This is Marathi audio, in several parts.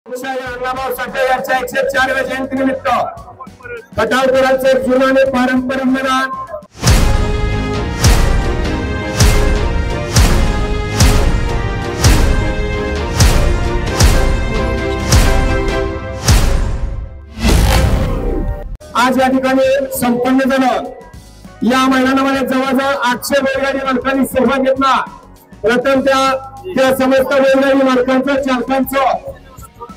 अण्णाभाऊ साठे यांच्या 104व्या जयंतीनिमित्त खटावकरांचे जुने पारंपरिक मैदान आज या ठिकाणी संपन्न झालं। या मैदानामध्ये जवळजवळ 800 बैलगाडी मालकांनी सहभाग घेतला। प्रथम त्या समस्त बैलगाडी मालकांचं, चालकांचं,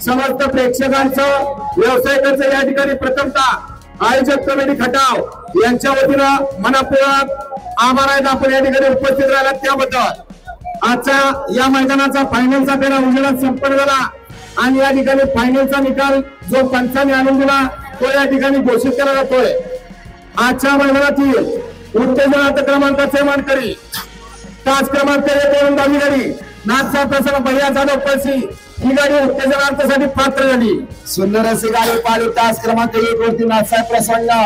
समस्त प्रेक्षकांचं, व्यावसायिकांचं या ठिकाणी प्रथमतः आयोजक कमिटी खटाव यांच्या वतीनं मनपूर्वक आभार आहेत। आपण या ठिकाणी उपस्थित राहिलात त्याबद्दल। आजचा या मैदानाचा फायनलचा फेरा उजेडात संपन्न झाला आणि या ठिकाणी फायनलचा निकाल जो पंचांनी आणून दिला तो या ठिकाणी घोषित केला जातोय। आजच्या मैदानातील उत्तेजनार्थ क्रमांकाचे मानकरी तास क्रमांक 1 दावी गाडी नाथचा प्रसन्न भैया जाधव पळशी ही गाडी उत्तेजनार्थासाठी पात्र झाली। सुंदर अशी गाडी पाहिली। तास क्रमांक 1 वरती नाथसा प्रसन्न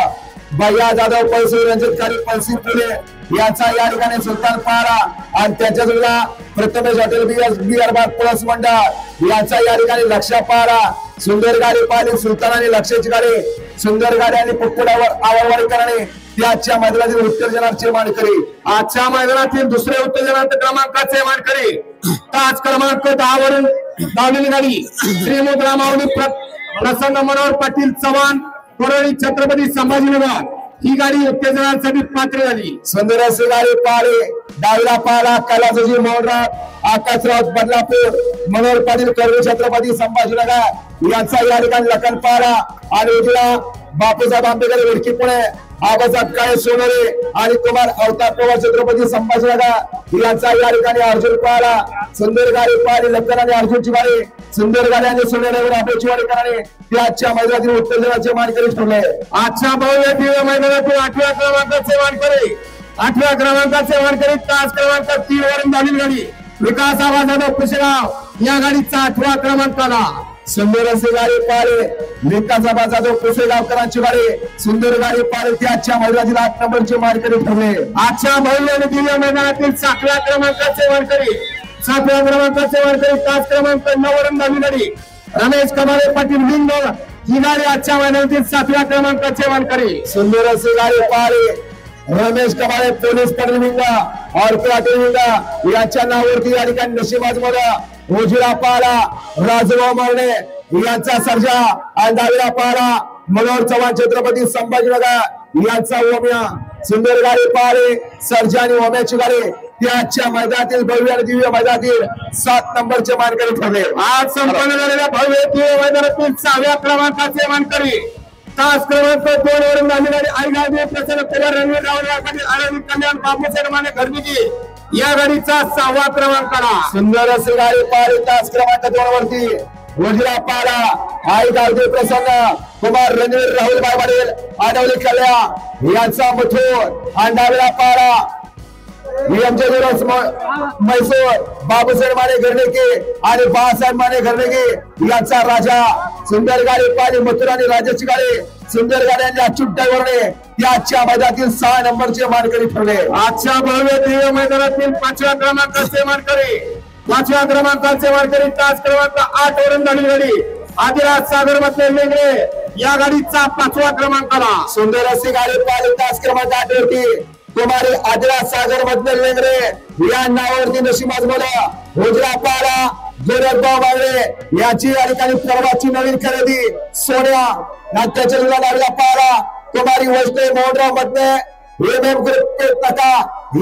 भैया जाधव पळशी रंजितकारी पळशी पुढे याचा या ठिकाणी सुलतान पारा आणि त्याच्या जोडीला प्रथमेश हॉटेल बिअरबाग प्लस मंडळ याचा या ठिकाणी लक्ष पारा। सुंदर गाडी पाहिली सुलतान आणि लक्षाची गाडी। सुंदर गाडी आणि पुटपुटावर आवावारी करणे त्याच्या मैदानातील उत्तेजनाचे मानकरी। आजच्या मैदानातील दुसरे उत्तेजनार्थ क्रमांकाचे मानकरी तास क्रमांक 10 वरून धावलेली गाडी श्रीमंत रामावली प्रसन्न मनोहर पाटील चव्हाण परळी छत्रपती संभाजीनगर ही गाडी उत्तेजनासाठी पात्र झाली। सुंदर अशी गाडी पाहिली। डावीला पाहिला कैलासजी मोहनराव आकाशराव बदलापूर मनोहर पाटील करवी छत्रपती संभाजीनगर यांचा या ठिकाणी लखन पाहिला आणि उजला बापूसाहेब आंबेडकर विडकी पुणे आबासाहेब काळे सोनरे आणि कुमार अवतार पवार छत्रपती संभाजीनगर यांचा या ठिकाणी अर्जुन पाहिला। सुंदर गाडी पाहिली लखन आणि अर्जुनची गाडी। सुंदर गाडी आणि सोनेरीवर आबाची वाडी करणे त्याच्या मैदानातील उत्तेजनाचे मानकरी ठरले। आजच्या भव्य दिव्य मैदानातील 8व्या क्रमांकाचे मानकरी 8व्या क्रमांकाचे मानकरी तास क्रमांक 3 वरून धावलेली गाडी विकास आबा जाधव पुशेगाव या गाडीचा 8व्या क्रमांकाला। सुंदर अशी गाडी पाहिली विकास आबा जाधव पुशेगावकरांची गाडी। सुंदर गाडी पाहिली त्याच्या मैदानातील 8 नंबरचे मानकरी ठरले। आजच्या भव्य आणि दिव्य मैदानातील 7व्या क्रमांकाचे मानकरी 7व्या क्रमांकाचे मानकरी तास क्रमांक 9 वरून धावलेली गाडी रमेश कमाले पाटील विंग ही गाडी आजच्या मैदानातील 7व्या क्रमांकाचे मानकरी। सुंदर अशी गाडी पाहिली रमेश कमाले पोलीस पाटील विंग और पाटील विंग यांच्या नावावरती या ठिकाणी नशिबाज मध्ये उजळा पाला राजभाऊ मारणे यांचा सर्जा आणि डावीला पाला मनोहर चव्हाण छत्रपती संभाजीनगर यांचा ओम्या। सुंदर गाडी पाहिली सर्जा आणि ओम्याची गाडी त्याच्या मैदानातील भव्य आणि दिव्य मैदानातील 7 नंबरचे मानकरी ठरले। आज संपन्न झालेल्या भव्य दिव्य मैदानातील 6व्या क्रमांकाचे मानकरी तास क्रमांक 2 वरून धावलेली आई गाडी प्रसन्न पवार रणवीर रावल आनंद कल्याण बापूसाहेब माने घरनिकी या गाडीचा 6वा क्रमांकाला। सुंदर अशी गाडी पाहिली तास क्रमांक 2 वरती उजळा पाला आई गावदेव प्रसन्न कुमार रणवीर राहुल बाबाडेल आडवली कल्या यांचा मथुर आणि डावीला पाला मैसूर बाबूसाहेब माने घरनेके आणि बाळासाहेब माने घरनेके यांचा राजा। सुंदर गाडी पाहिली मथुर आणि राजाची गाडी। सुंदर गाड्यांनी अचूक ड्रायव्हरने त्याच्या मैदानातील 6 नंबरचे मानकरी ठरले। आजच्या भव्य दिव्य मैदानातील 5व्या क्रमांकाचे मानकरी 5व्या क्रमांकाचे मानकरी तास क्रमांक 8 वरून धावलेली गाडी आदिराज सागर मधले लेंगरे या गाडीचा 5वा क्रमांकाला। सुंदर अशी गाडी पाहिली तास क्रमांक 8 वरती कुमारी आदिराज सागर मधले लेंगरे या नावावरती नशिबाज बोला उजळा पाला गोरखभाऊ बागडे याची या ठिकाणी परवाची नवीन खरेदी सोन्या नाट्याच्या डावीला पाला कुमारी वैष्णव मोहनराव मधले नका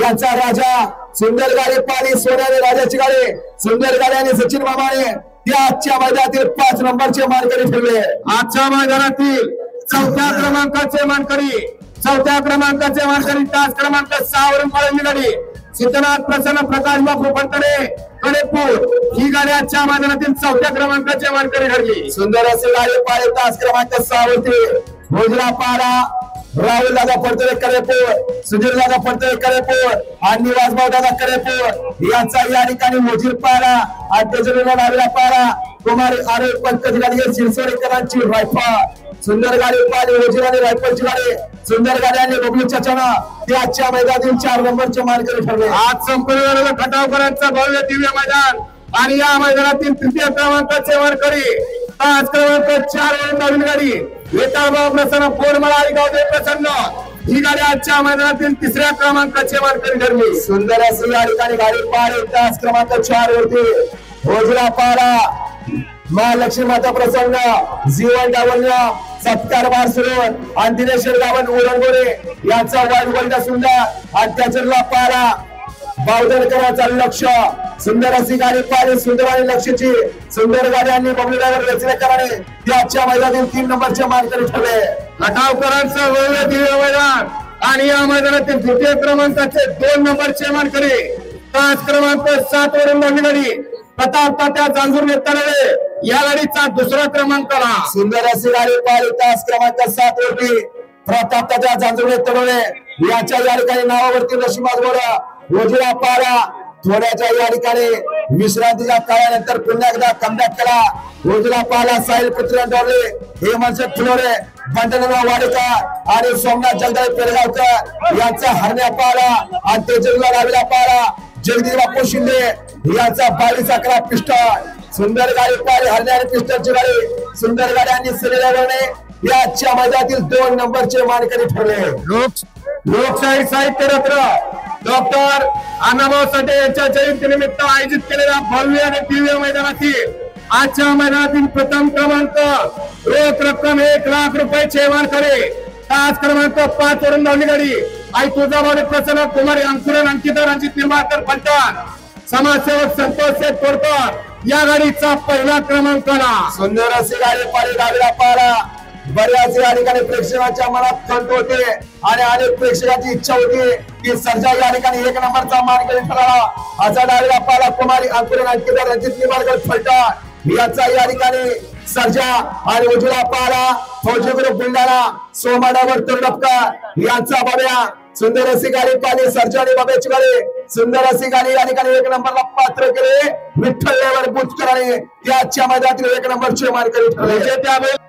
यांचा राजा। सुंदर गाडी पाहिली सोन्या आणि राजाची गाडी। सुंदर गाडी आणि सचिन मामाने त्याच्या मैदानातील 5 नंबरचे मानकरी ठरले। आजच्या मैदानातील 4थ्या क्रमांकाचे मानकरी 4थ्या क्रमांकाचे मानकरी तास क्रमांक 6 वरून पळालेली गाडी सिद्धनाथ प्रसन्न प्रकाश बापू फडतरे कडेपूर ही गाडी आजच्या मैदानातील 4थ्या क्रमांकाचे मानकरी ठरली। सुंदर असे गाडी पाहिली तास क्रमांक 6 वरती उजळा पाला राहुल दादा फडतरे कडेपूर सुधीर दादा फडतरे कडेपूर आणि निवासभाऊ दादा कडेपूर यांचा या ठिकाणी मोजीर पाला आणि त्याच्या डावीला पाला कुमारी आरोग्य पंकज गाडी शिरसोडीकरांची रायफल। सुंदर गाडी पाहिली वजीर आणि रायफलची गाडी। सुंदर गाडी आणि बबलू चाचाना त्याच्या मैदानातील 4 नंबरचे मानकरी ठरले। आज संपन्न झालेलं खटावकरांचा भव्य दिव्य मैदान आणि या मैदानातील 3य क्रमांकाचे मानकरी तास क्रमांक 4 वरून नवीन गाडी वेताळगाव प्रसन्न बोरमळा आणि गावदेव प्रसन्न ही गाडी आजच्या मैदानातील 3ऱ्या क्रमांकाची मानकरी ठरली। सुंदर अशी या ठिकाणी गाडी पार तास क्रमांक 4 वरती भोजला पारा महालक्ष्मी माता प्रसन्न जीवन डावलय सत्कार बार सुरू आणि दिनेश्वर गावन उरणगोरे याचा वाईट सुंदर आणि त्याच्याला पारा बावधनकरांचा लक्ष सुंदर अशी गाडी पाहिली सुंदर आणि लक्षची सुंदर गाडी आणि बबलू ड्रायव्हर रचनेकरांनी त्याच्या मैदानातील 3 नंबरचे मानकरी ठरले। खटावकरांचा भव्य दिव्य मैदान आणि या मैदानातील द्वितीय क्रमांकाचे 2 नंबरचे मानकरी तास क्रमांक 7 वरून नवीन गाडी प्रताप तात्या जांजूरने तळले या गाडीचा 2रा क्रमांक आला। सुंदर अशी गाडी पाहिली तास क्रमांक 7 वरती प्रताप तात्या जांजूरने तळले याच्या या ठिकाणी नावावरती नशिबात बोला रोजिरा पारा थोड्याच्या या ठिकाणी विश्रांतीच्या काळानंतर पुन्हा एकदा कमबॅक केला। रोजिरा पाला साहिल पुत्र डोले हेमंत फुलोरे बंडलराव वाडेकर आणि सोमनाथ जगदाळे पेरगावकर यांचा हरण्या पाला आणि तेजस्वी रावीला पाला जगदीश बापू शिंदे याचा 22-11 पिस्टन सुंदर गाडी पाहिली हरण्या आणि पिस्टनची गाडी सुंदर गाडी आणि सिलेवरने याच्या मैदानातील 2 नंबरचे मानकरी ठरले। लोकशाही साहित्य रत्न डॉक्टर अण्णाभाऊ साठे यांच्या जयंतीनिमित्त आयोजित केलेल्या भव्य आणि दिव्य मैदानातील आजच्या मैदानातील प्रथम क्रमांक रोख रक्कम 1 लाख रुपयाचे मानकरी तास क्रमांक 5 वरून नवली गाडी आई तुळजाभवानी प्रसन्न कुमारी अंकुरन अंकिता रणजित निंबाळकर पलटण समाजसेवक संतोष शेठ तोडकर या गाडीचा 1ला क्रमांक आला। सुंदर अशी गाडी पाहिली गाडीला पारा बऱ्याच या ठिकाणी प्रेक्षकांच्या मनात खंत होते आणि अनेक प्रेक्षकांची इच्छा होती की सर्जा या ठिकाणी 1 नंबरचा मानकरी ठरला। असा डावीला पाला कुमारी अंकुरन अंकिता रणजित निंबाळकर पलटण याचा या ठिकाणी सर्जा आणि उजला पाला फौजी ग्रुप बुलढाणा सोमाडावर तरुणपकर यांचा बाब्या सुंदर अशी गाडी पाहिली सर्जा आणि बाब्याची गाडी सुंदर अशी गाडी या ठिकाणी 1 नंबरला पात्र केले विठ्ठल लेवर बुचकर आणि त्याच्या मैदानातील 1 नंबरचे मानकरी ठरले।